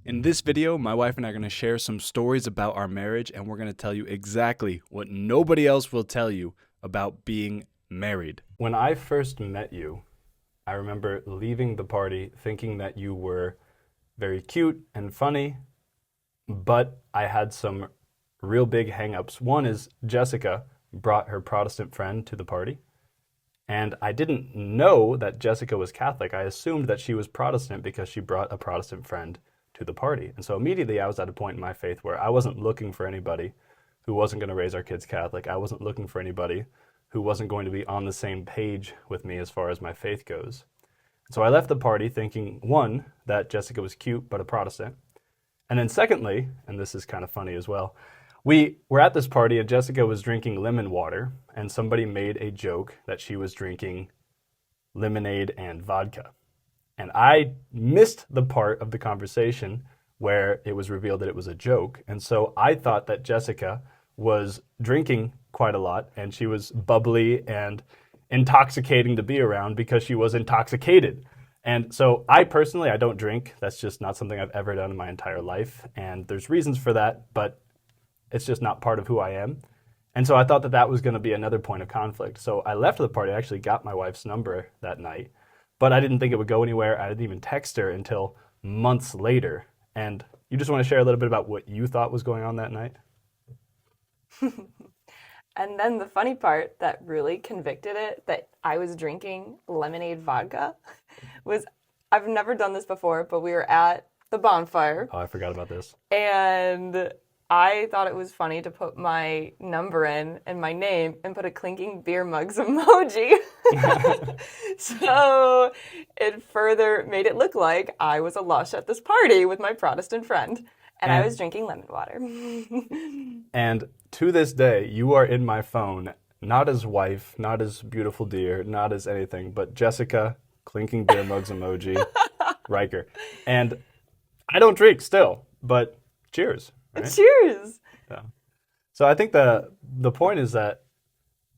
In this video, my wife and I are going to share some stories about our marriage, and we're going to tell you exactly what nobody else will tell you about being married. When I first met you, I remember leaving the party thinking that you were very cute and funny, but I had some real big hang-ups. One is Jessica brought her Protestant friend to the party, and I didn't know that Jessica was Catholic. I assumed that she was Protestant because she brought a Protestant friend to the party. And so immediately I was at a point in my faith where I wasn't looking for anybody who wasn't going to raise our kids Catholic. I wasn't looking for anybody who wasn't going to be on the same page with me as far as my faith goes. So I left the party thinking, one, that Jessica was cute but a Protestant. And then secondly, and this is kind of funny as well, we were at this party and Jessica was drinking lemon water, and somebody made a joke that she was drinking lemonade and vodka. And I missed the part of the conversation where it was revealed that it was a joke. And so I thought that Jessica was drinking quite a lot and she was bubbly and intoxicating to be around because she was intoxicated. And so I don't drink. That's just not something I've ever done in my entire life. And there's reasons for that, but it's just not part of who I am. And so I thought that that was going to be another point of conflict. So I left the party. I actually got my wife's number that night, but I didn't think it would go anywhere. I didn't even text her until months later. And you just want to share a little bit about what you thought was going on that night? And then the funny part that really convicted it that I was drinking lemonade vodka was, I've never done this before, but we were at the bonfire. Oh, I forgot about this. And I thought it was funny to put my number in and my name and put a clinking beer mugs emoji. So it further made it look like I was a lush at this party with my Protestant friend. And I was drinking lemon water. And to this day, you are in my phone, not as wife, not as beautiful dear, not as anything, but Jessica, clinking beer mugs emoji, Riecker. And I don't drink still, but cheers. Right? Cheers. Yeah. So I think the point is that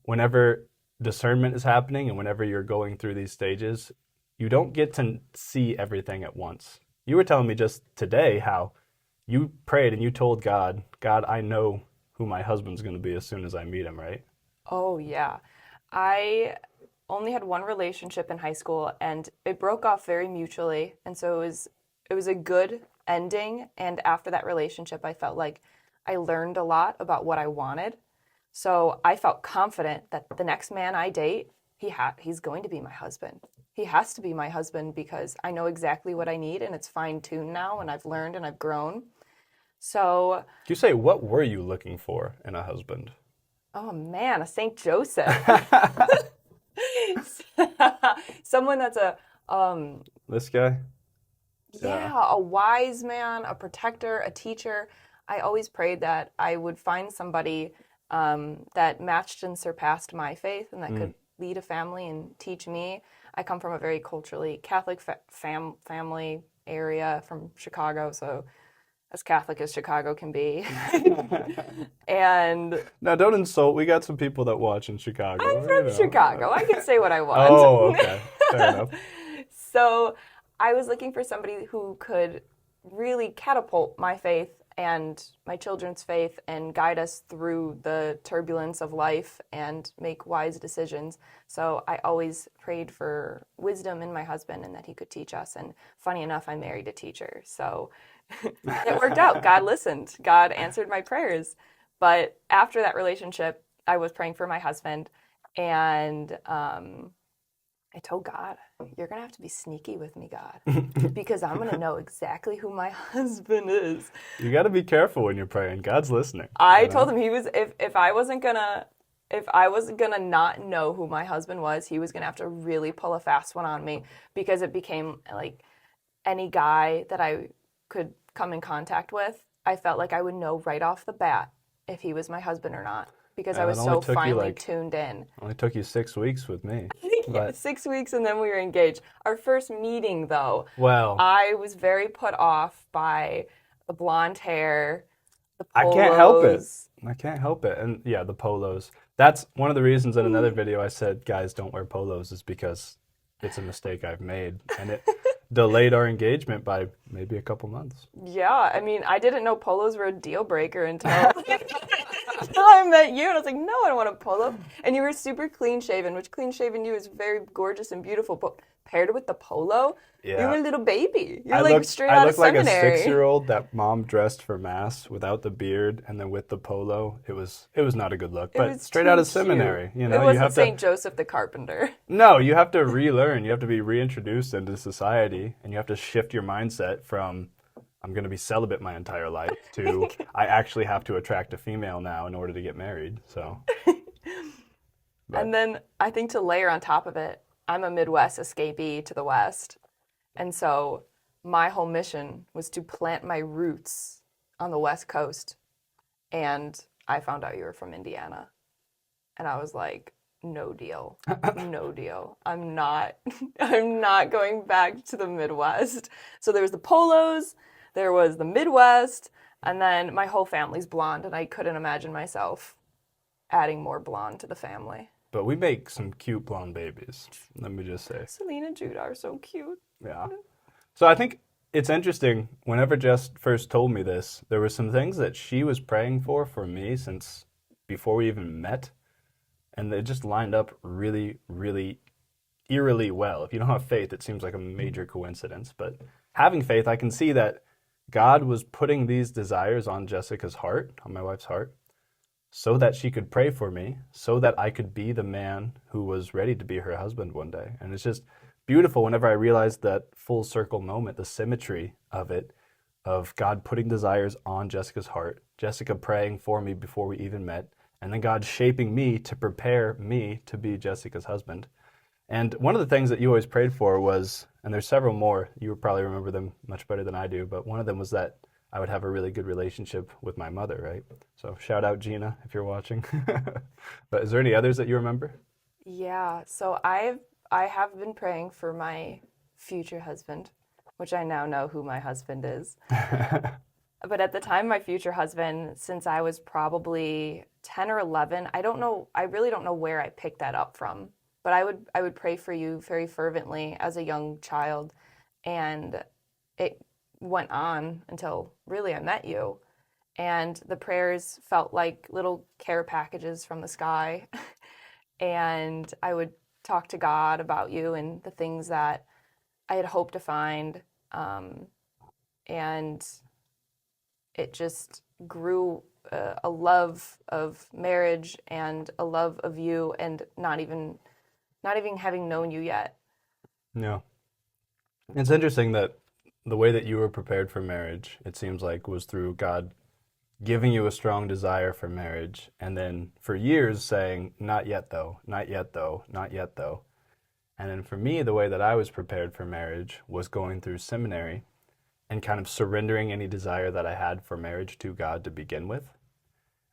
whenever discernment is happening and whenever you're going through these stages, you don't get to see everything at once. You were telling me just today how you prayed and you told God, I know who my husband's going to be as soon as I meet him, right? Oh, yeah. I only had one relationship in high school, and it broke off very mutually. And so it was a good ending. And after that relationship, I felt like I learned a lot about what I wanted. So I felt confident that the next man I date, he's going to be my husband. He has to be my husband because I know exactly what I need, and it's fine-tuned now, and I've learned and I've grown. So, you say, what were you looking for in a husband? oh man, a Saint Joseph. Someone that's This guy? yeah, a wise man, a protector, a teacher. I always prayed that I would find somebody that matched and surpassed my faith and that could lead a family and teach me. I come from a very culturally Catholic family area from Chicago, so as Catholic as Chicago can be. And Now, don't insult. We got some people that watch in Chicago. I'm from Chicago. I can say what I want. Oh, okay. Fair enough. So I was looking for somebody who could really catapult my faith and my children's faith and guide us through the turbulence of life and make wise decisions. So I always prayed for wisdom in my husband and that he could teach us. And funny enough, I married a teacher. So it worked out. God listened. God answered my prayers. But after that relationship, I was praying for my husband, and I told God, you're going to have to be sneaky with me, God, because I'm going to know exactly who my husband is. You got to be careful when you're praying. God's listening. I told him if I wasn't going to not know who my husband was, he was going to have to really pull a fast one on me, because it became like any guy that I could come in contact with, I felt like I would know right off the bat if he was my husband or not, because I was so finely tuned in. It only took you 6 weeks with me. Yeah, 6 weeks, and then we were engaged. Our first meeting, though, well, I was very put off by the blonde hair, the polos. I can't help it. And yeah, the polos. That's one of the reasons in another video I said, guys, don't wear polos, is because it's a mistake I've made. And delayed our engagement by maybe a couple months. Yeah, I mean, I didn't know polos were a deal breaker until, until I met you, and I was like, no, I don't want a polo. And you were super clean shaven, which clean shaven you is very gorgeous and beautiful, but paired with the polo, you were a little baby. You're like straight out of seminary. I looked like a 6-year-old that mom dressed for mass without the beard and then with the polo. It was not a good look, but straight out of seminary. You know, it wasn't you have St. Joseph the Carpenter. No, you have to relearn. You have to be reintroduced into society, and you have to shift your mindset from I'm going to be celibate my entire life to I actually have to attract a female now in order to get married. So, and then I think to layer on top of it, I'm a Midwest escapee to the West. And so my whole mission was to plant my roots on the West Coast. And I found out you were from Indiana. And I was like, no deal. No deal. I'm not going back to the Midwest. So there was the polos, there was the Midwest, and then my whole family's blonde, and I couldn't imagine myself adding more blonde to the family. But we make some cute blonde babies, let me just say. Celine and Judah are so cute. Yeah. So I think it's interesting, whenever Jess first told me this, there were some things that she was praying for me since before we even met. And they just lined up really, really eerily well. If you don't have faith, it seems like a major coincidence. But having faith, I can see that God was putting these desires on Jessica's heart, on my wife's heart, so that she could pray for me, so that I could be the man who was ready to be her husband one day. And it's just beautiful whenever I realize that full circle moment, the symmetry of it, of God putting desires on Jessica's heart, Jessica praying for me before we even met, and then God shaping me to prepare me to be Jessica's husband. And one of the things that you always prayed for was, and there's several more, you would probably remember them much better than I do, but one of them was that I would have a really good relationship with my mother, right? So shout out Gina if you're watching. But is there any others that you remember? Yeah, so I have been praying for my future husband, which I now know who my husband is. But at the time, my future husband, since I was probably 10 or 11, I really don't know where I picked that up from. But I would pray for you very fervently as a young child. And it went on until really I met you. And the prayers felt like little care packages from the sky. And I would talk to God about you and the things that I had hoped to find. And it just grew a love of marriage and a love of you, and not even having known you yet. No. It's interesting that the way that you were prepared for marriage, it seems like, was through God giving you a strong desire for marriage, and then for years saying, not yet though, not yet though, not yet though. And then for me, the way that I was prepared for marriage was going through seminary and kind of surrendering any desire that I had for marriage to God to begin with.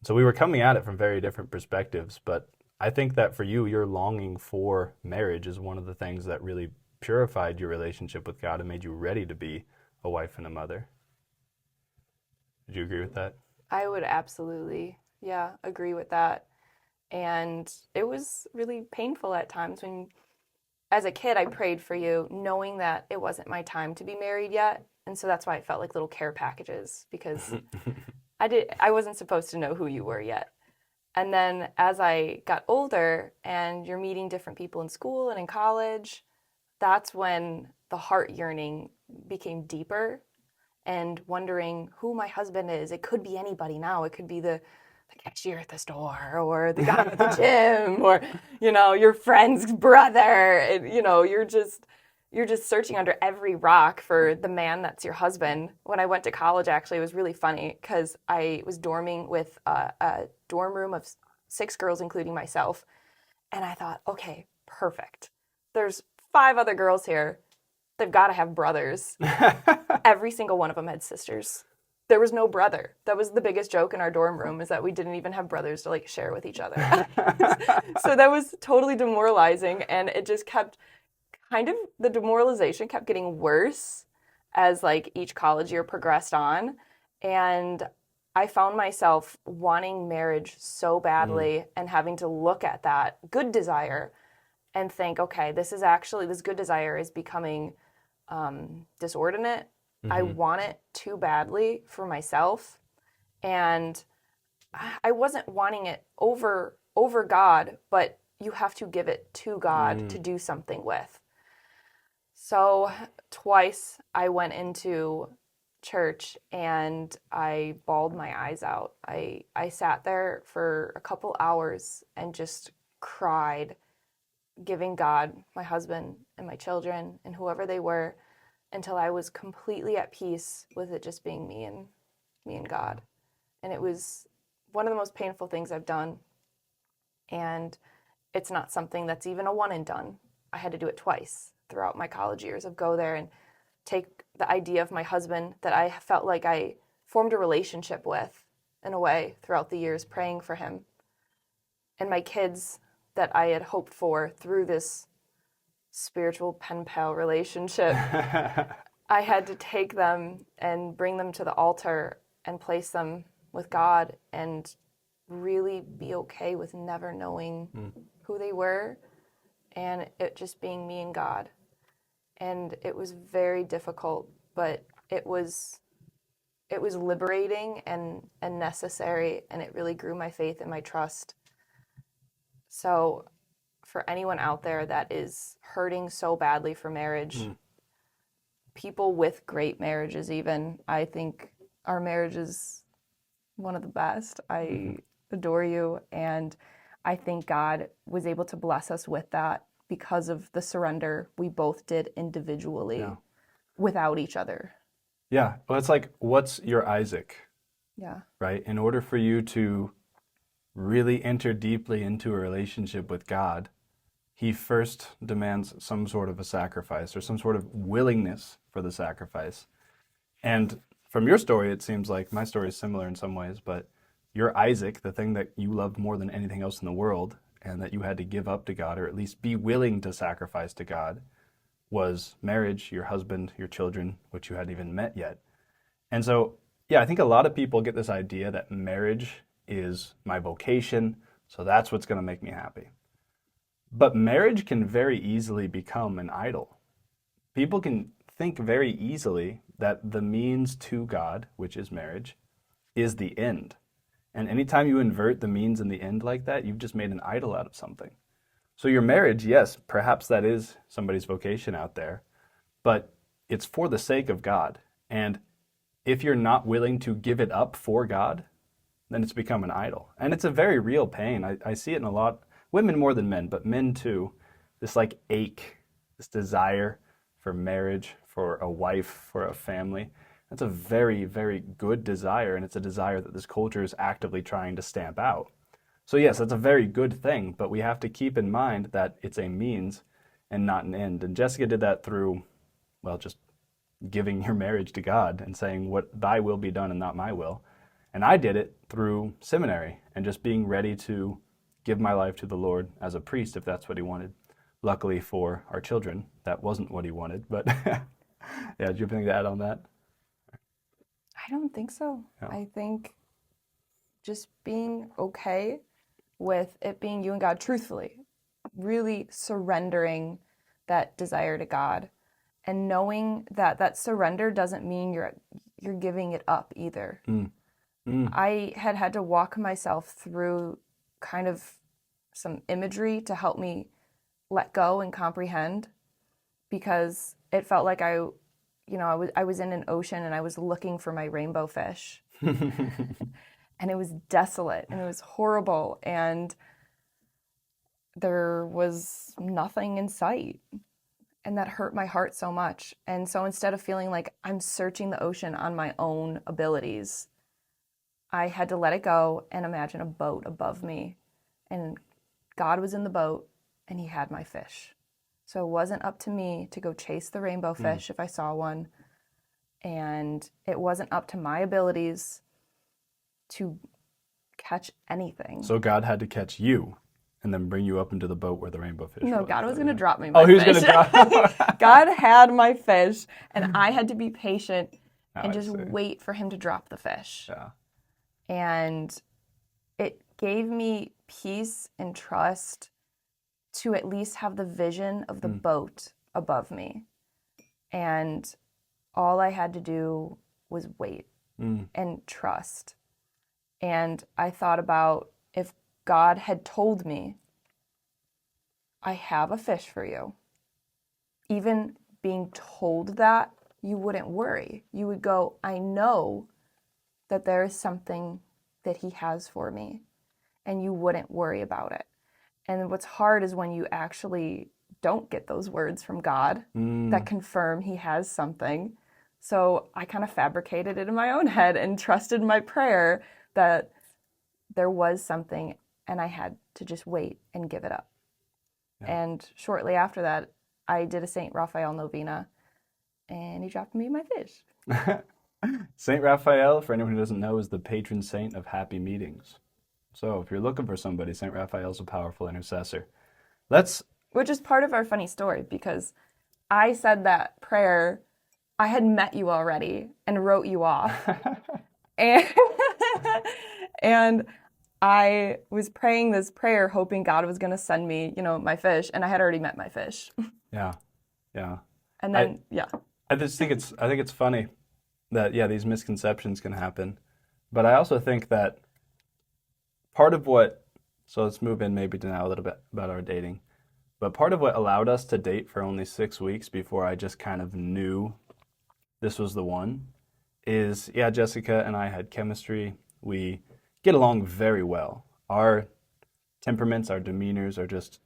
So we were coming at it from very different perspectives, but I think that for you, your longing for marriage is one of the things that really purified your relationship with God and made you ready to be a wife and a mother. Did you agree with that? I would absolutely, agree with that. And it was really painful at times when, as a kid, I prayed for you, knowing that it wasn't my time to be married yet. And so that's why it felt like little care packages, because I wasn't supposed to know who you were yet. And then as I got older and you're meeting different people in school and in college, that's when the heart yearning became deeper, and wondering who my husband is. It could be anybody now. It could be the cashier at the store, or the guy at the gym, or, your friend's brother. And, you're just searching under every rock for the man that's your husband. When I went to college, actually, it was really funny because I was dorming with a dorm room of 6 girls, including myself. And I thought, okay, perfect. There's 5 other girls here. They've got to have brothers. Every single one of them had sisters. There was no brother. That was the biggest joke in our dorm room, is that we didn't even have brothers to share with each other. So that was totally demoralizing, and it just kept the demoralization kept getting worse as each college year progressed on. And I found myself wanting marriage so badly and having to look at that good desire and think, okay, this good desire is becoming disordinate. I want it too badly for myself, and I wasn't wanting it over God, but you have to give it to God to do something with. So twice I went into church and I bawled my eyes out. I sat there for a couple hours and just cried, giving God my husband and my children and whoever they were, until I was completely at peace with it just being me and God. And it was one of the most painful things I've done. And it's not something that's even a one and done. I had to do it twice throughout my college years of go there and take the idea of my husband that I felt like I formed a relationship with in a way throughout the years, praying for him, and my kids that I had hoped for through this spiritual pen pal relationship. I had to take them and bring them to the altar and place them with God and really be okay with never knowing who they were and it just being me and God. And it was very difficult, but it was liberating and necessary, and it really grew my faith and my trust. So for anyone out there that is hurting so badly for marriage, people with great marriages even, I think our marriage is one of the best. I adore you, and I think God was able to bless us with that because of the surrender we both did individually without each other. Yeah. Well, it's like, what's your Isaac? Yeah. Right? In order for you to really enter deeply into a relationship with God, he first demands some sort of a sacrifice or some sort of willingness for the sacrifice. And from your story, it seems like my story is similar in some ways, but your Isaac, the thing that you loved more than anything else in the world, and that you had to give up to God, or at least be willing to sacrifice to God, was marriage, your husband, your children, which you hadn't even met yet. And so, yeah, I think a lot of people get this idea that marriage is my vocation, so that's what's going to make me happy. But marriage can very easily become an idol. People can think very easily that the means to God, which is marriage, is the end. And anytime you invert the means and the end like that, you've just made an idol out of something. So your marriage, yes, perhaps that is somebody's vocation out there, but it's for the sake of God. And if you're not willing to give it up for God, then it's become an idol. And it's a very real pain. I see it in a lot, women more than men, but men too. This like ache, this desire for marriage, for a wife, for a family. That's a very, very good desire, and it's a desire that this culture is actively trying to stamp out. So yes, that's a very good thing, but we have to keep in mind that it's a means and not an end. And Jessica did that through, well, just giving your marriage to God and saying, what thy will be done and not my will. And I did it through seminary and just being ready to give my life to the Lord as a priest if that's what he wanted. Luckily for our children, that wasn't what he wanted, but yeah, do you have anything to add on that? I don't think so. No. I think just being okay with it being you and God, truthfully, really surrendering that desire to God, and knowing that that surrender doesn't mean you're giving it up either. I had to walk myself through kind of some imagery to help me let go and comprehend, because it felt like I was in an ocean and I was looking for my rainbow fish. And it was desolate and it was horrible and there was nothing in sight. And that hurt my heart so much. And so instead of feeling like I'm searching the ocean on my own abilities, I had to let it go and imagine a boat above me. And God was in the boat and he had my fish. So it wasn't up to me to go chase the rainbow fish if I saw one. And it wasn't up to my abilities to catch anything. So God had to catch you and then bring you up into the boat where the rainbow fish was. No, God was going to drop me my fish. Oh, he was fish. going to drop God had my fish, and I had to be patient and just see. wait for him to drop the fish. Yeah. And it gave me peace and trust to at least have the vision of the boat above me. And all I had to do was wait and trust. And I thought about if God had told me, I have a fish for you, even being told that, you wouldn't worry. You would go, I know that there is something that he has for me, and you wouldn't worry about it. And what's hard is when you actually don't get those words from God that confirm he has something. So I kind of fabricated it in my own head and trusted my prayer that there was something, and I had to just wait and give it up. Yeah. And shortly after that, I did a St. Raphael novena, and he dropped me my fish. St. Raphael, for anyone who doesn't know, is the patron saint of happy meetings. So if you're looking for somebody, St. Raphael's a powerful intercessor. Which is part of our funny story, because I said that prayer, I had met you already and wrote you off. and, and I was praying this prayer hoping God was going to send me, my fish, and I had already met my fish. Yeah. And then, I think it's funny that, these misconceptions can happen. But I also think that so let's move in maybe to now a little bit about our dating. But part of what allowed us to date for only 6 weeks before I just kind of knew this was the one is, Jessica and I had chemistry. We get along very well. Our temperaments, our demeanors are just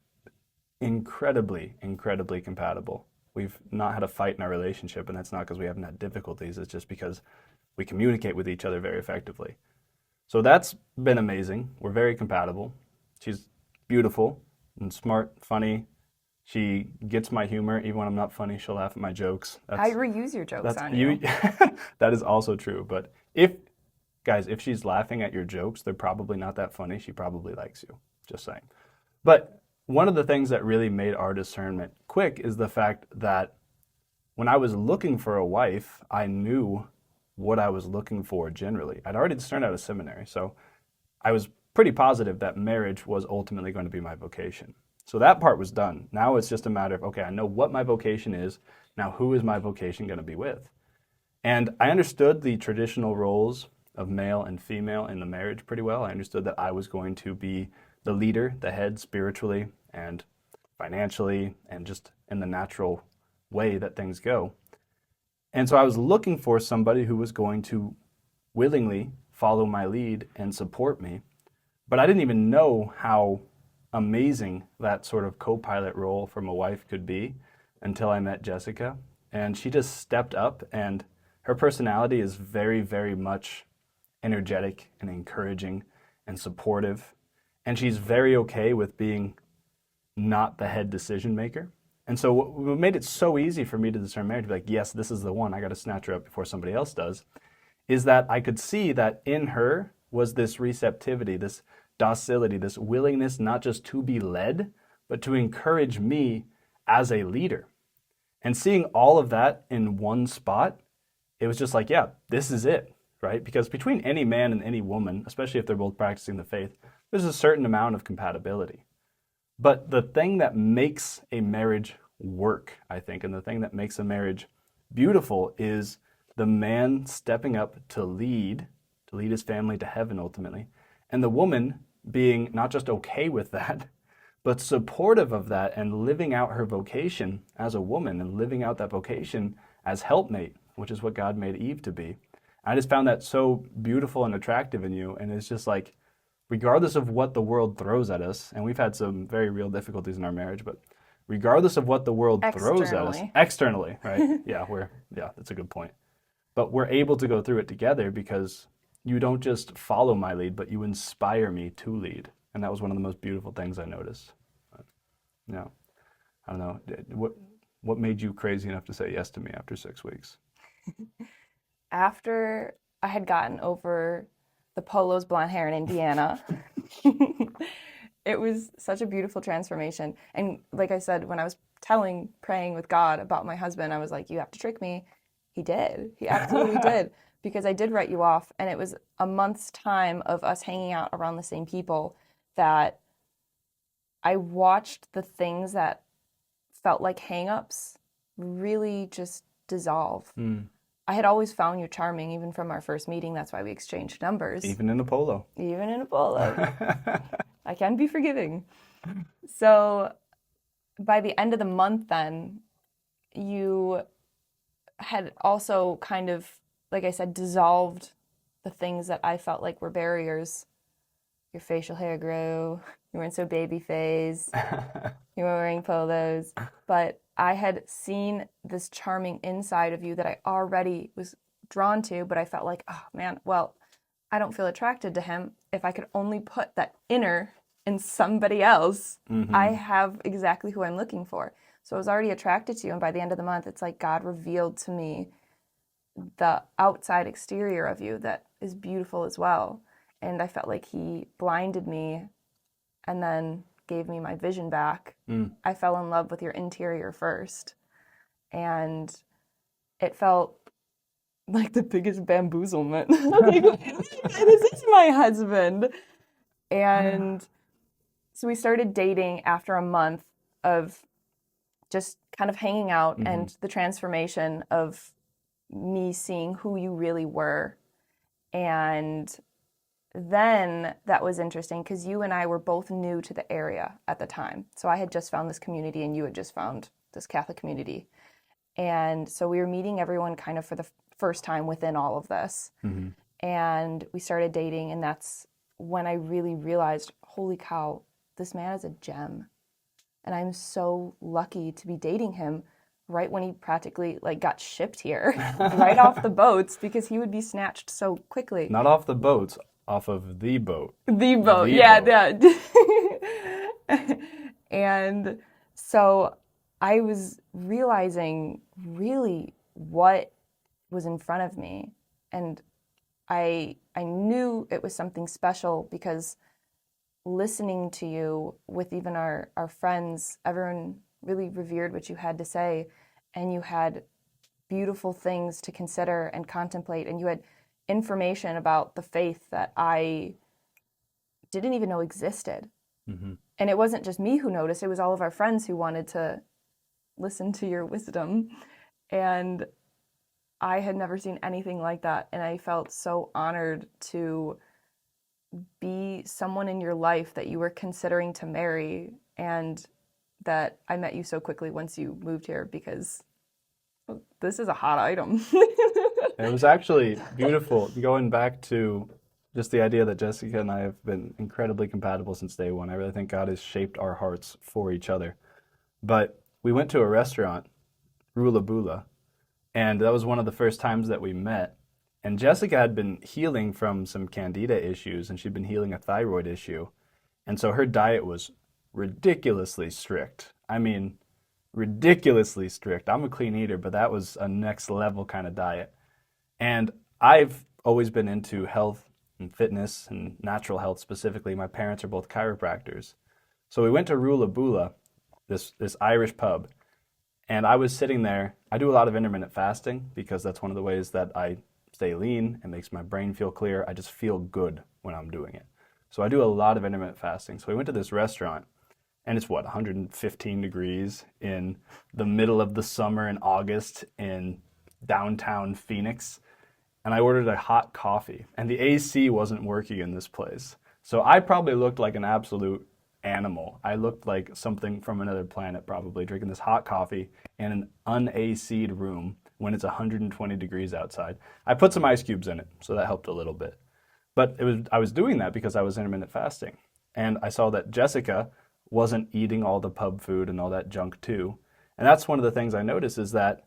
incredibly, incredibly compatible. We've not had a fight in our relationship, and that's not because we haven't had difficulties. It's just because we communicate with each other very effectively. So that's been amazing. We're very compatible. She's beautiful and smart, funny. She gets my humor. Even when I'm not funny, she'll laugh at my jokes. I reuse your jokes on you. That is also true. But if she's laughing at your jokes, they're probably not that funny. She probably likes you. Just saying. But one of the things that really made our discernment quick is the fact that when I was looking for a wife, I knew what I was looking for generally. I'd already discerned out of seminary, so I was pretty positive that marriage was ultimately going to be my vocation. So that part was done. Now it's just a matter of, okay, I know what my vocation is. Now who is my vocation going to be with? And I understood the traditional roles of male and female in the marriage pretty well. I understood that I was going to be the leader, the head spiritually and financially and just in the natural way that things go. And so I was looking for somebody who was going to willingly follow my lead and support me. But I didn't even know how amazing that sort of co-pilot role from a wife could be until I met Jessica. And she just stepped up, and her personality is very, very much energetic and encouraging and supportive. And she's very okay with being not the head decision maker. And so what made it so easy for me to discern marriage, to be like, yes, this is the one, I got to snatch her up before somebody else does, is that I could see that in her was this receptivity, this docility, this willingness not just to be led, but to encourage me as a leader. And seeing all of that in one spot, it was just like, this is it, right? Because between any man and any woman, especially if they're both practicing the faith, there's a certain amount of compatibility. But the thing that makes a marriage work, I think, and the thing that makes a marriage beautiful is the man stepping up to lead his family to heaven ultimately, and the woman being not just okay with that, but supportive of that and living out her vocation as a woman and living out that vocation as helpmate, which is what God made Eve to be. I just found that so beautiful and attractive in you, and it's just like, regardless of what the world throws at us, and we've had some very real difficulties in our marriage, but regardless of what the world throws at us, externally, right? That's a good point. But we're able to go through it together because you don't just follow my lead, but you inspire me to lead. And that was one of the most beautiful things I noticed. I don't know. What made you crazy enough to say yes to me after 6 weeks? After I had gotten over the Polo's blonde hair in Indiana, it was such a beautiful transformation. And like I said, when I was praying with God about my husband, I was like, you have to trick me. He did. He absolutely did. Because I did write you off, and it was a month's time of us hanging out around the same people that I watched the things that felt like hang-ups really just dissolve. I had always found you charming, even from our first meeting. That's why we exchanged numbers. Even in a polo. Even in a polo. I can be forgiving. So by the end of the month then, you had also kind of, like I said, dissolved the things that I felt like were barriers. Your facial hair grew. You weren't so baby faced. You were wearing polos. But I had seen this charming inside of you that I already was drawn to, but I felt like, oh man, well, I don't feel attracted to him. If I could only put that inner in somebody else, I have exactly who I'm looking for. So I was already attracted to you, and by the end of the month, it's like God revealed to me the outside exterior of you that is beautiful as well. And I felt like he blinded me and then gave me my vision back. I fell in love with your interior first. And it felt like the biggest bamboozlement. Like, this is my husband. And so we started dating after a month of just kind of hanging out and the transformation of me seeing who you really were. And then that was interesting because you and I were both new to the area at the time. So I had just found this community and you had just found this Catholic community. And so we were meeting everyone kind of for the first time within all of this. And we started dating, and that's when I really realized, holy cow, this man is a gem. And I'm so lucky to be dating him right when he practically like got shipped here, right off the boats, because he would be snatched so quickly. Not off the boats, off of the boat. The boat, yeah. And so I was realizing really what was in front of me. And I knew it was something special because listening to you with even our friends, everyone really revered what you had to say, and you had beautiful things to consider and contemplate, and you had information about the faith that I didn't even know existed. And it wasn't just me who noticed, it was all of our friends who wanted to listen to your wisdom. And I had never seen anything like that, and I felt so honored to be someone in your life that you were considering to marry, and that I met you so quickly once you moved here, because this is a hot item. It was actually beautiful going back to just the idea that Jessica and I have been incredibly compatible since day one. I really think God has shaped our hearts for each other. But we went to a restaurant, Rula Bula, and that was one of the first times that we met. And Jessica had been healing from some candida issues, and she'd been healing a thyroid issue. And so her diet was ridiculously strict. I mean, ridiculously strict. I'm a clean eater, but that was a next level kind of diet. And I've always been into health and fitness and natural health specifically. My parents are both chiropractors. So we went to Rula Bula, this Irish pub, and I was sitting there. I do a lot of intermittent fasting because that's one of the ways that I stay lean. It makes my brain feel clear. I just feel good when I'm doing it. So I do a lot of intermittent fasting. So we went to this restaurant, and it's 115 degrees in the middle of the summer in August in downtown Phoenix. And I ordered a hot coffee, and the AC wasn't working in this place. So I probably looked like an absolute animal. I looked like something from another planet, probably, drinking this hot coffee in an un-AC'd room when it's 120 degrees outside. I put some ice cubes in it, so that helped a little bit. But I was doing that because I was intermittent fasting. And I saw that Jessica wasn't eating all the pub food and all that junk too. And that's one of the things I noticed, is that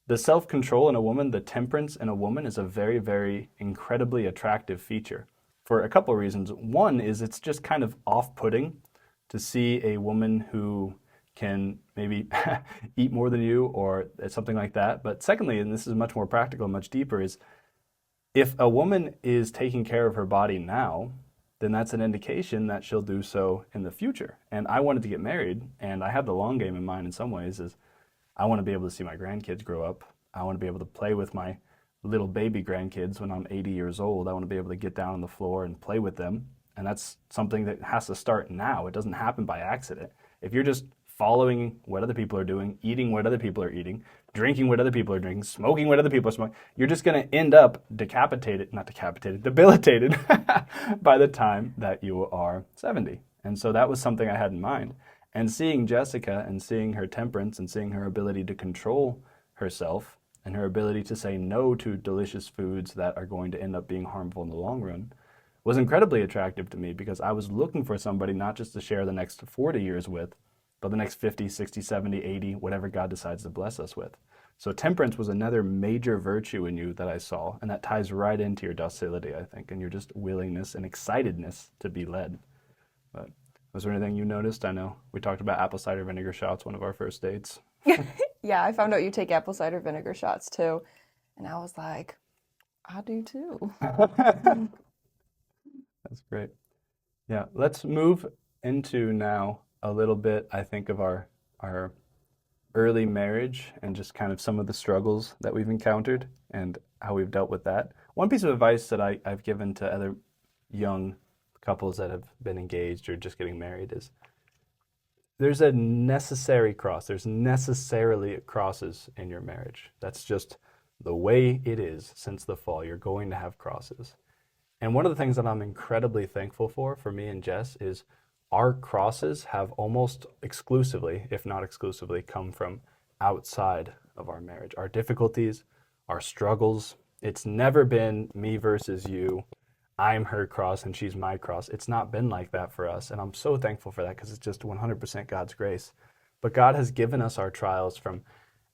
the self-control in a woman, the temperance in a woman, is a very, very incredibly attractive feature for a couple of reasons. One is it's just kind of off-putting to see a woman who can maybe eat more than you or something like that. But secondly, and this is much more practical, much deeper, is if a woman is taking care of her body now, then that's an indication that she'll do so in the future. And I wanted to get married, and I have the long game in mind in some ways, is I want to be able to see my grandkids grow up. I want to be able to play with my little baby grandkids when I'm 80 years old. I want to be able to get down on the floor and play with them. And that's something that has to start now. It doesn't happen by accident. If you're just following what other people are doing, eating what other people are eating, drinking what other people are drinking, smoking what other people are smoking, you're just going to end up debilitated by the time that you are 70. And so that was something I had in mind. And seeing Jessica and seeing her temperance and seeing her ability to control herself and her ability to say no to delicious foods that are going to end up being harmful in the long run was incredibly attractive to me, because I was looking for somebody not just to share the next 40 years with, but the next 50, 60, 70, 80, whatever God decides to bless us with. So temperance was another major virtue in you that I saw, and that ties right into your docility, I think, and your just willingness and excitedness to be led. But was there anything you noticed? I know we talked about apple cider vinegar shots, one of our first dates. Yeah, I found out you take apple cider vinegar shots too. And I was like, I do too. That's great. Yeah, let's move into now a little bit, I think, of our early marriage and just kind of some of the struggles that we've encountered and how we've dealt with that. One piece of advice that I've given to other young couples that have been engaged or just getting married is there's a necessary cross. There's necessarily crosses in your marriage. That's just the way it is since the fall. You're going to have crosses. And one of the things that I'm incredibly thankful for me and Jess, is our crosses have almost exclusively, if not exclusively, come from outside of our marriage. Our difficulties, our struggles. It's never been me versus you. I'm her cross and she's my cross. It's not been like that for us. And I'm so thankful for that, because it's just 100% God's grace. But God has given us our trials from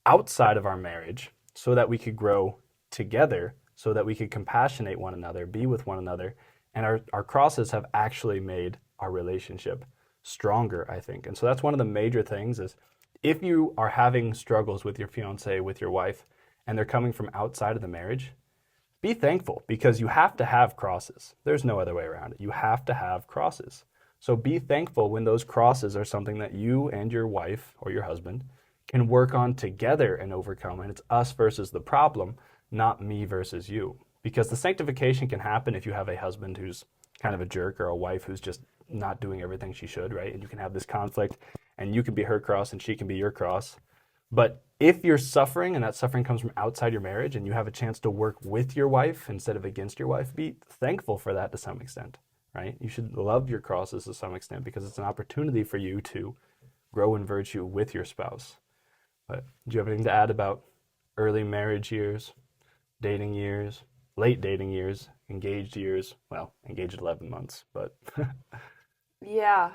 outside of our marriage so that we could grow together, so that we could compassionate one another, be with one another. And our crosses have actually made our relationship stronger, I think. And so that's one of the major things is, if you are having struggles with your fiance, with your wife, and they're coming from outside of the marriage, be thankful, because you have to have crosses. There's no other way around it. You have to have crosses. So be thankful when those crosses are something that you and your wife or your husband can work on together and overcome. And it's us versus the problem, not me versus you. Because the sanctification can happen if you have a husband who's kind of a jerk, or a wife who's just not doing everything she should, right? And you can have this conflict, and you can be her cross and she can be your cross. But if you're suffering and that suffering comes from outside your marriage, and you have a chance to work with your wife instead of against your wife, be thankful for that to some extent, right? You should love your crosses to some extent, because it's an opportunity for you to grow in virtue with your spouse. But do you have anything to add about early marriage years, dating years, late dating years, engaged years? Well, engaged 11 months, but... Yeah.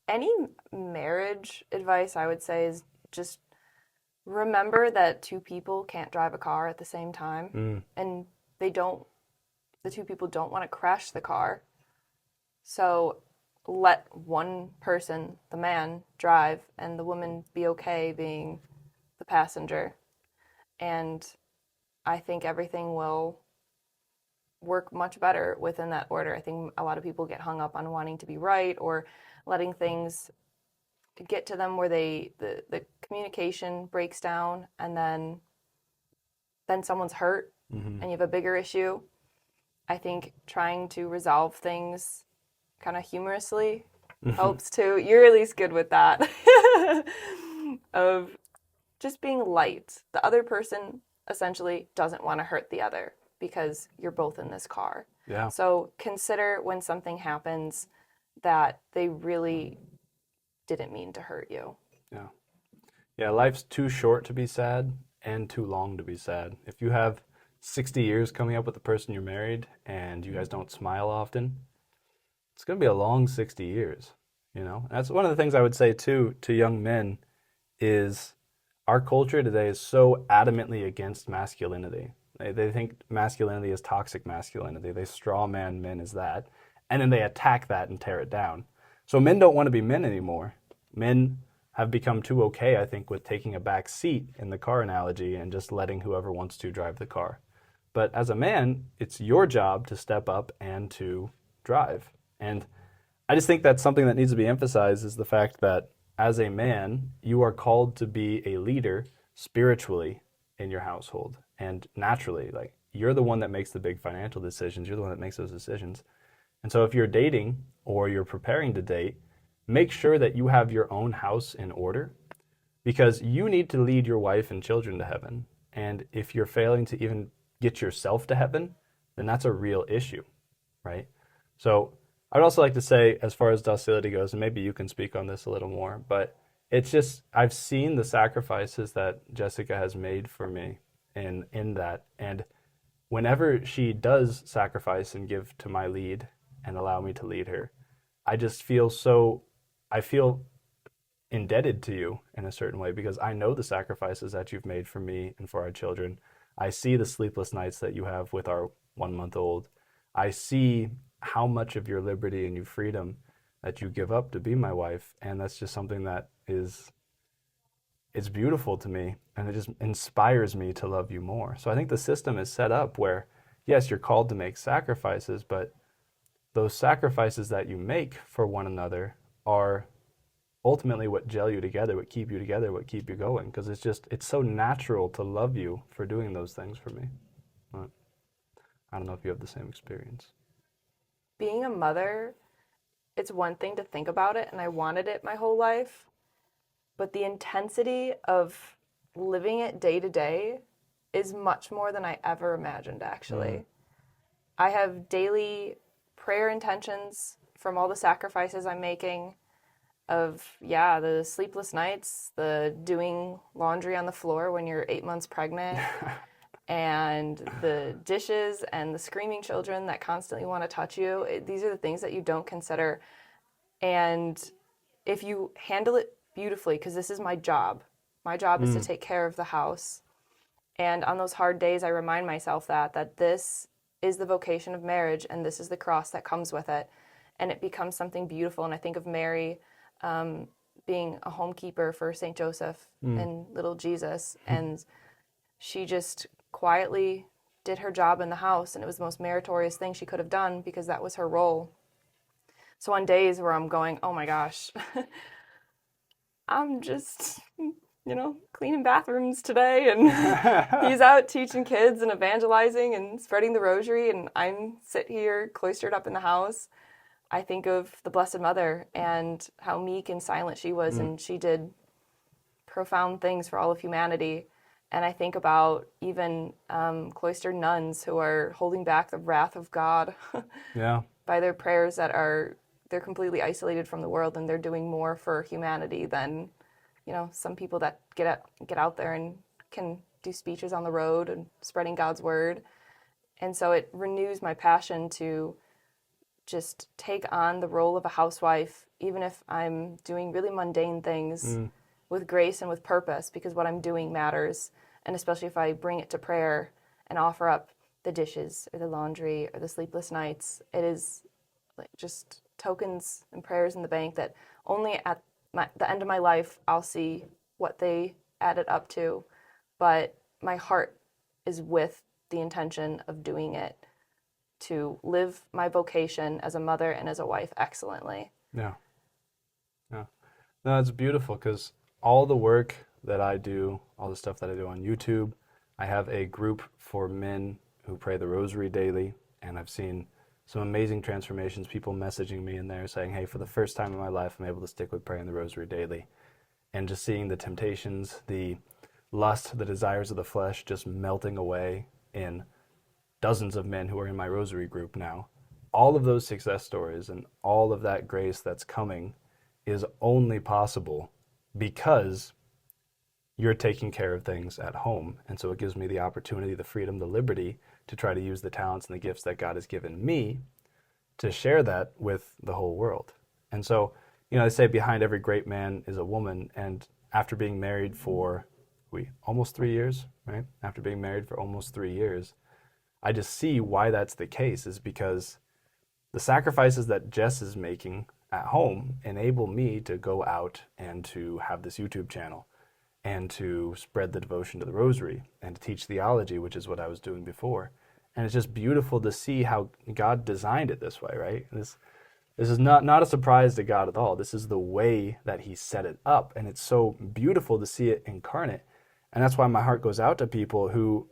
Any marriage advice I would say is just remember that two people can't drive a car at the same time, and the two people don't want to crash the car. So let one person, the man, drive, and the woman be okay being the passenger. And I think everything will work much better within that order. I think a lot of people get hung up on wanting to be right, or letting things get to them where the communication breaks down, and then someone's hurt and you have a bigger issue. I think trying to resolve things kind of humorously helps too. You're at least good with that. Of just being light. The other person essentially doesn't want to hurt the other, because you're both in this car. Yeah. So consider when something happens that they really didn't mean to hurt you. Yeah. Yeah, life's too short to be sad and too long to be sad. If you have 60 years coming up with the person you're married and you guys don't smile often, it's going to be a long 60 years, you know? And that's one of the things I would say too to young men is our culture today is so adamantly against masculinity. They think masculinity is toxic masculinity. They straw man men as that, and then they attack that and tear it down. So men don't want to be men anymore. Men have become too okay, I think, with taking a back seat in the car analogy and just letting whoever wants to drive the car. But as a man, it's your job to step up and to drive. And I just think that's something that needs to be emphasized, is the fact that as a man, you are called to be a leader spiritually in your household. And naturally, like, you're the one that makes the big financial decisions. You're the one that makes those decisions. And so if you're dating or you're preparing to date, make sure that you have your own house in order, because you need to lead your wife and children to heaven. And if you're failing to even get yourself to heaven, then that's a real issue, right? So I'd also like to say, as far as docility goes, and maybe you can speak on this a little more, but it's just, I've seen the sacrifices that Jessica has made for me in that. And whenever she does sacrifice and give to my lead and allow me to lead her, I just feel I feel indebted to you in a certain way, because I know the sacrifices that you've made for me and for our children. I see the sleepless nights that you have with our 1 month old. I see how much of your liberty and your freedom that you give up to be my wife. And that's just something that it's beautiful to me, and it just inspires me to love you more. So I think the system is set up where, yes, you're called to make sacrifices, but those sacrifices that you make for one another are ultimately what gel you together, what keep you together, what keep you going. Because it's so natural to love you for doing those things for me. But I don't know if you have the same experience. Being a mother, it's one thing to think about it, and I wanted it my whole life, but the intensity of living it day to day is much more than I ever imagined, actually. I have daily prayer intentions from all the sacrifices I'm making, of, the sleepless nights, the doing laundry on the floor when you're 8 months pregnant, and the dishes and the screaming children that constantly want to touch you. These are the things that you don't consider. And if you handle it beautifully, because this is my job is to take care of the house. And on those hard days, I remind myself that this is the vocation of marriage, and this is the cross that comes with it. And it becomes something beautiful. And I think of Mary being a homekeeper for St. Joseph and little Jesus. And she just quietly did her job in the house, and it was the most meritorious thing she could have done, because that was her role. So on days where I'm going, oh my gosh, I'm just, cleaning bathrooms today, and he's out teaching kids and evangelizing and spreading the rosary, and I'm sit here cloistered up in the house, I think of the Blessed Mother and how meek and silent she was, and she did profound things for all of humanity. And I think about even cloistered nuns who are holding back the wrath of God by their prayers, they're completely isolated from the world, and they're doing more for humanity than, some people that get out there and can do speeches on the road and spreading God's word. And so it renews my passion to just take on the role of a housewife, even if I'm doing really mundane things, with grace and with purpose, because what I'm doing matters. And especially if I bring it to prayer and offer up the dishes or the laundry or the sleepless nights, it is like just tokens and prayers in the bank that only at the end of my life I'll see what they added up to. But my heart is with the intention of doing it to live my vocation as a mother and as a wife excellently. Yeah. No, it's beautiful, because all the work that I do, all the stuff that I do on YouTube, I have a group for men who pray the rosary daily, and I've seen some amazing transformations, people messaging me in there saying, hey, for the first time in my life, I'm able to stick with praying the rosary daily. And just seeing the temptations, the lust, the desires of the flesh just melting away in dozens of men who are in my rosary group now. All of those success stories and all of that grace that's coming is only possible because you're taking care of things at home. And so it gives me the opportunity, the freedom, the liberty to try to use the talents and the gifts that God has given me to share that with the whole world. And so, they say behind every great man is a woman. And after being married for almost 3 years, right? After being married for almost 3 years, I just see why that's the case, is because the sacrifices that Jess is making at home enable me to go out and to have this YouTube channel and to spread the devotion to the rosary and to teach theology, which is what I was doing before. And it's just beautiful to see how God designed it this way, right? This is not a surprise to God at all. This is the way that he set it up, and it's so beautiful to see it incarnate. And that's why my heart goes out to people who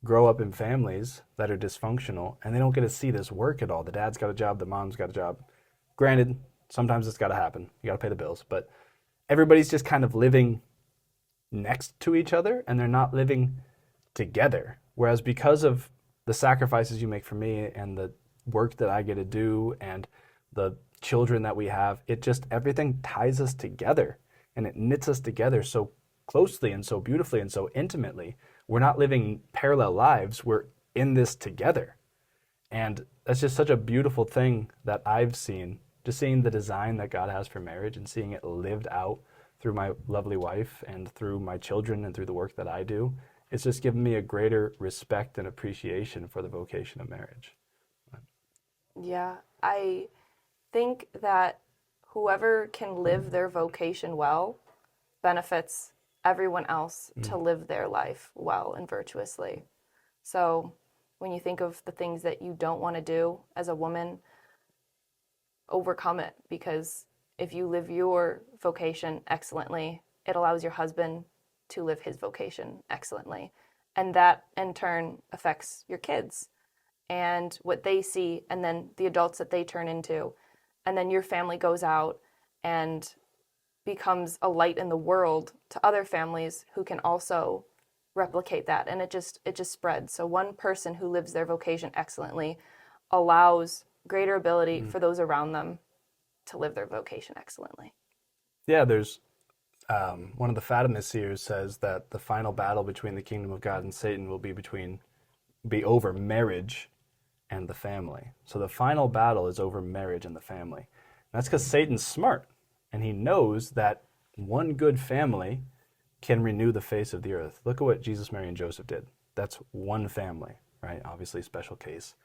grow up in families that are dysfunctional and they don't get to see this work at all. The dad's got a job, the mom's got a job. Granted, Sometimes it's got to happen. You got to pay the bills. But everybody's just kind of living next to each other, and they're not living together. Whereas because of the sacrifices you make for me and the work that I get to do and the children that we have, it just, everything ties us together and it knits us together so closely and so beautifully and so intimately. We're not living parallel lives. We're in this together. And that's just such a beautiful thing that I've seen, just seeing the design that God has for marriage and seeing it lived out through my lovely wife and through my children and through the work that I do. It's just given me a greater respect and appreciation for the vocation of marriage. Yeah, I think that whoever can live their vocation well benefits everyone else to live their life well and virtuously. So when you think of the things that you don't want to do as a woman, overcome it, because if you live your vocation excellently, it allows your husband to live his vocation excellently. And that in turn affects your kids and what they see, and then the adults that they turn into. And then your family goes out and becomes a light in the world to other families who can also replicate that. And it just spreads. So one person who lives their vocation excellently allows greater ability for those around them to live their vocation excellently. Yeah, there's one of the Fatima seers says that the final battle between the kingdom of God and Satan will be over marriage and the family. So the final battle is over marriage and the family. And that's because Satan's smart, and he knows that one good family can renew the face of the earth. Look at what Jesus, Mary, and Joseph did. That's one family, right? Obviously, special case.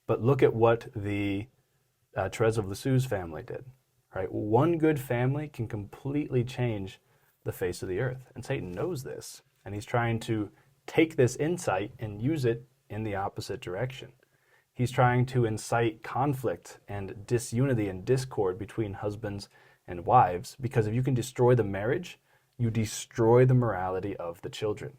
But look at what the Therese of Lisieux's family did, right? One good family can completely change the face of the earth. And Satan knows this, and he's trying to take this insight and use it in the opposite direction. He's trying to incite conflict and disunity and discord between husbands and wives, because if you can destroy the marriage, you destroy the morality of the children,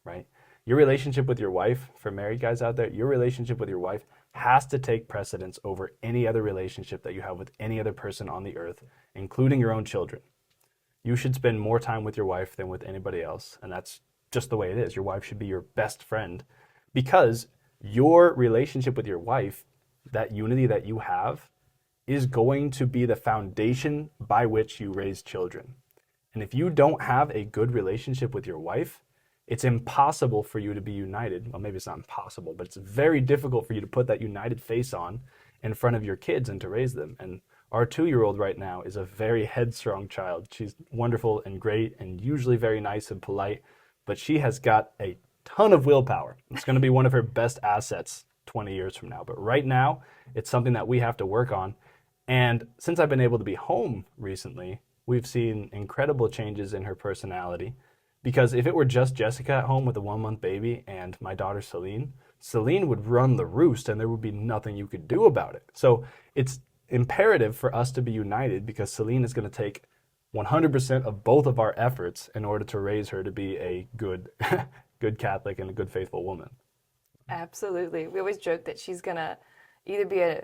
right? Your relationship with your wife, for married guys out there, your relationship with your wife has to take precedence over any other relationship that you have with any other person on the earth, including your own children. You should spend more time with your wife than with anybody else, and that's just the way it is. Your wife should be your best friend, because your relationship with your wife, that unity that you have, is going to be the foundation by which you raise children. And if you don't have a good relationship with your wife, it's impossible for you to be united. Well, maybe it's not impossible, but it's very difficult for you to put that united face on in front of your kids and to raise them. And our 2-year-old right now is a very headstrong child. She's wonderful and great and usually very nice and polite, but she has got a ton of willpower. It's going to be one of her best assets 20 years from now. But right now, it's something that we have to work on. And since I've been able to be home recently, we've seen incredible changes in her personality. Because if it were just Jessica at home with a 1-month baby and my daughter Celine would run the roost and there would be nothing you could do about it. So it's imperative for us to be united, because Celine is going to take 100% of both of our efforts in order to raise her to be a good good Catholic and a good faithful woman. Absolutely. We always joke that she's going to either be a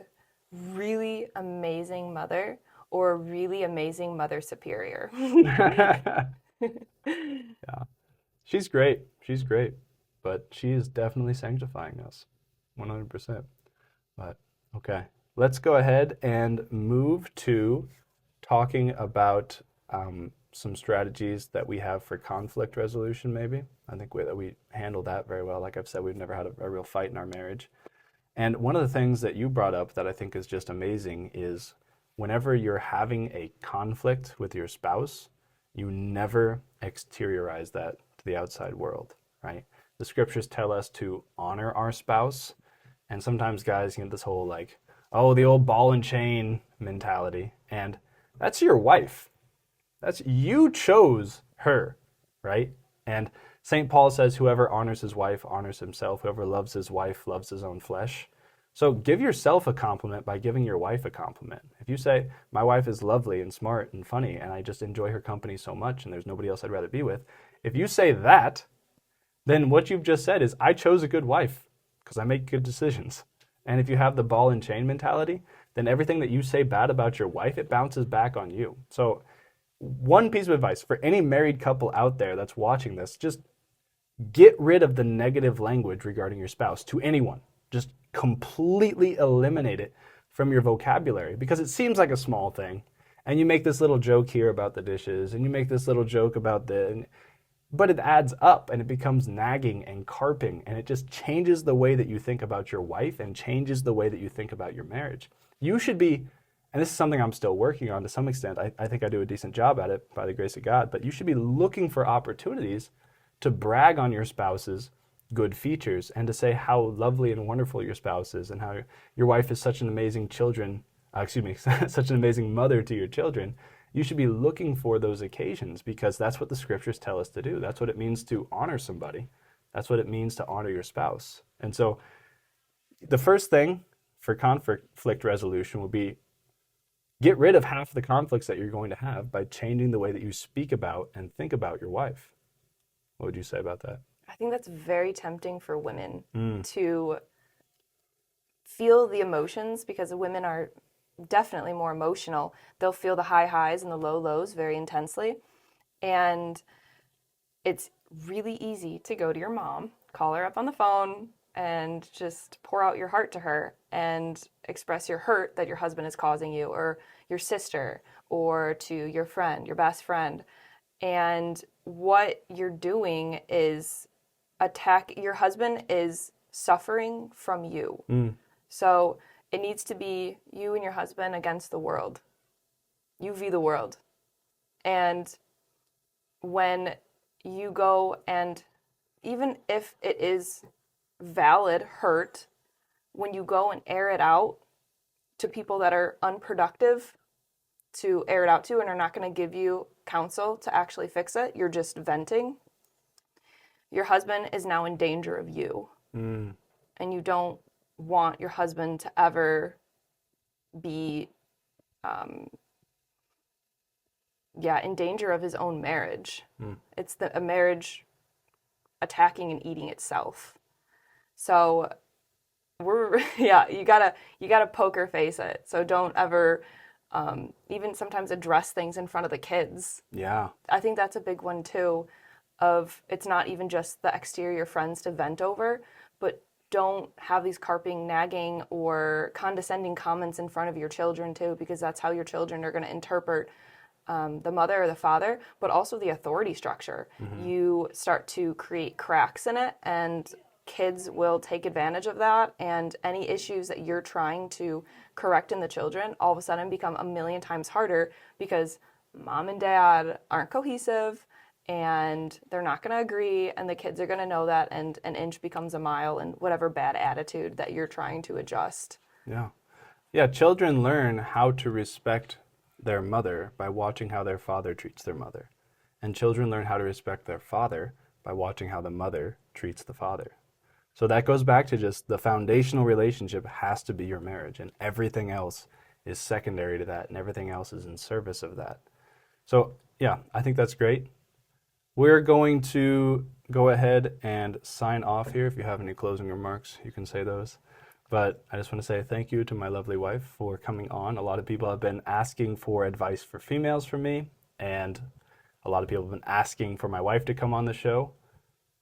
really amazing mother or a really amazing mother superior. Yeah, she's great. She's great. But she is definitely sanctifying us 100%. But okay, let's go ahead and move to talking about some strategies that we have for conflict resolution, maybe. I think that we handle that very well. Like I've said, we've never had a real fight in our marriage. And one of the things that you brought up that I think is just amazing is whenever you're having a conflict with your spouse, you never exteriorize that to the outside world, right? The scriptures tell us to honor our spouse. And sometimes guys get this whole like, oh, the old ball and chain mentality. And that's your wife. You chose her, right? And St. Paul says, whoever honors his wife honors himself. Whoever loves his wife loves his own flesh. So give yourself a compliment by giving your wife a compliment. If you say, my wife is lovely and smart and funny, and I just enjoy her company so much, and there's nobody else I'd rather be with, if you say that, then what you've just said is, I chose a good wife because I make good decisions. And if you have the ball and chain mentality, then everything that you say bad about your wife, it bounces back on you. So one piece of advice for any married couple out there that's watching this, just get rid of the negative language regarding your spouse to anyone. Just completely eliminate it from your vocabulary, because it seems like a small thing. And you make this little joke here about the dishes, and you make this little joke about but it adds up and it becomes nagging and carping, and it just changes the way that you think about your wife and changes the way that you think about your marriage. You should be, and this is something I'm still working on to some extent. I think I do a decent job at it by the grace of God, but you should be looking for opportunities to brag on your spouse's good features and to say how lovely and wonderful your spouse is and how your wife is such an amazing such an amazing mother to your children. You should be looking for those occasions, because that's what the scriptures tell us to do. That's what it means to honor somebody. That's what it means to honor your spouse. And so the first thing for conflict resolution will be get rid of half the conflicts that you're going to have by changing the way that you speak about and think about your wife. What would you say about that? I think that's very tempting for women to feel the emotions, because women are definitely more emotional. They'll feel the high highs and the low lows very intensely. And it's really easy to go to your mom, call her up on the phone, and just pour out your heart to her and express your hurt that your husband is causing you, or your sister, or to your friend, your best friend. And what you're doing is your husband is suffering from you. So it needs to be you and your husband against the world. You v. the world. And when you go, and even if it is valid hurt, when you go and air it out to people that are unproductive to air it out to and are not going to give you counsel to actually fix it, you're just venting, your husband is now in danger of you. And you don't want your husband to ever be in danger of his own marriage. It's a marriage attacking and eating itself. So you gotta poker face it. So don't ever even sometimes address things in front of the kids. Yeah. I think that's a big one too, of it's not even just the exterior friends to vent over, but don't have these carping, nagging, or condescending comments in front of your children too, because that's how your children are going to interpret the mother or the father, but also the authority structure. You start to create cracks in it, and kids will take advantage of that, and any issues that you're trying to correct in the children all of a sudden become a million times harder, because mom and dad aren't cohesive, and they're not going to agree, and the kids are going to know that, and an inch becomes a mile in whatever bad attitude that you're trying to adjust. Yeah, children learn how to respect their mother by watching how their father treats their mother. And children learn how to respect their father by watching how the mother treats the father. So that goes back to just the foundational relationship has to be your marriage, and everything else is secondary to that, and everything else is in service of that. So yeah, I think that's great. We're going to go ahead and sign off here. If you have any closing remarks, you can say those. But I just want to say thank you to my lovely wife for coming on. A lot of people have been asking for advice for females from me, and a lot of people have been asking for my wife to come on the show.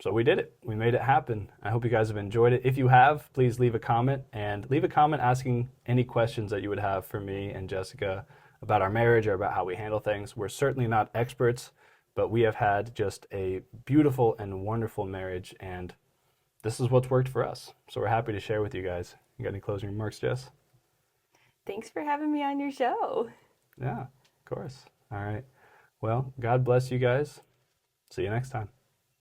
So we did it. We made it happen. I hope you guys have enjoyed it. If you have, please leave a comment, and leave a comment asking any questions that you would have for me and Jessica about our marriage or about how we handle things. We're certainly not experts, but we have had just a beautiful and wonderful marriage, and this is what's worked for us. So we're happy to share with you guys. You got any closing remarks, Jess? Thanks for having me on your show. Yeah, of course. All right. Well, God bless you guys. See you next time.